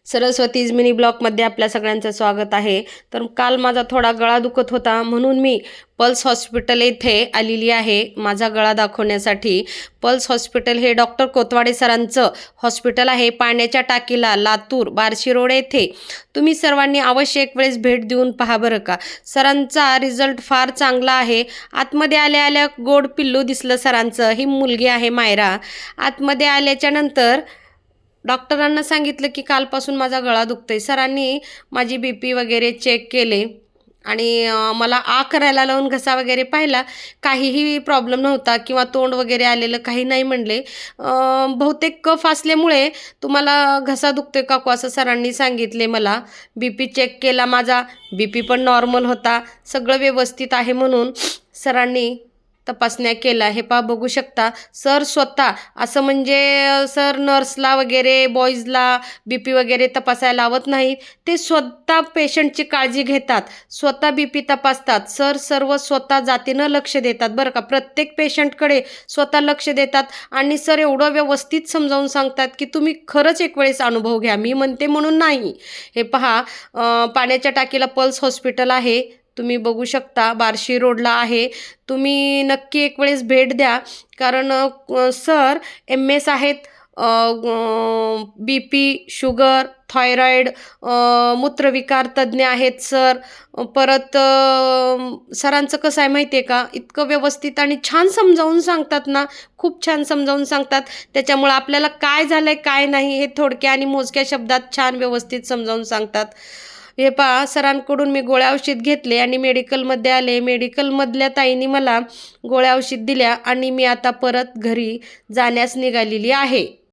सरस्वतीज mini ब्लॉगमध्ये आपल्या सगळ्यांचं स्वागत आहे. तर काल माझा थोडा गळा दुखत होता म्हणून मी पल्स हॉस्पिटल येथे आलेली आहे माझा गळा दाखवण्यासाठी. पल्स हॉस्पिटल हे डॉक्टर कोतवाडे सरांचं हॉस्पिटल आहे, पाण्याच्या टाकीला, लातूर बार्शी रोड येथे. तुम्ही सर्वांनी अवश्य एक वेळेस भेट देऊन पहा बरं का. सरांचा रिझल्ट फार चांगला आहे. आतमध्ये आल्या आल्या गोड पिल्लू दिसलं सरांचं. ही मुलगी आहे मायरा. आतमध्ये आल्याच्या नंतर डॉक्टरांना सांगितलं की कालपासून माझा गळा दुखतोय. सरांनी माझी BP वगैरे चेक केले आणि मला करायला लावून घसा वगैरे पाहिला. काहीही प्रॉब्लेम नव्हता किंवा तोंड वगैरे आलेलं काही नाही म्हणले. बहुतेक कफ असल्यामुळे तुम्हाला घसा दुखतोय काकू असं सरांनी सांगितले मला. BP चेक केला, माझा BP पण नॉर्मल होता. सगळं व्यवस्थित आहे म्हणून सरांनी तपासण्या केल्या. हे पहा बघू शकता. सर स्वतः असं म्हणजे सर नर्सला वगैरे बॉईजला BP वगैरे तपासायला लावत नाहीत. ते स्वतः पेशंटची काळजी घेतात, स्वतः BP तपासतात. सर सर्व स्वतः जातीनं लक्ष देतात बरं का. प्रत्येक पेशंटकडे स्वतः लक्ष देतात आणि सर एवढं व्यवस्थित समजावून सांगतात की तुम्ही खरंच एक वेळेस अनुभव घ्या. मी म्हणते म्हणून नाही. हे पहा, पाण्याच्या टाकीला पल्स हॉस्पिटल आहे. तुम्ही बघू शकता, बार्शी रोडला आहे. तुम्ही नक्की एक वेळेस भेट द्या कारण सर MS आहेत. BP, शुगर, थायरॉईड, मूत्रविकार तज्ज्ञ आहेत सर. परत सरांचं कसं आहे माहिती आहे का, इतकं व्यवस्थित आणि छान समजावून सांगतात ना, खूप छान समजावून सांगतात. त्याच्यामुळं आपल्याला काय झालं आहे काय नाही हे थोडक्या आणि मोजक्या शब्दात छान व्यवस्थित समजावून सांगतात. हे पहा, सरांकडून मी गोळ्या औषध घेतले आणि मेडिकलमध्ये आले. मेडिकलमधल्या ताईंनी मला गोळ्या औषध दिल्या आणि मी आता परत घरी जाण्यास निघालेली आहे.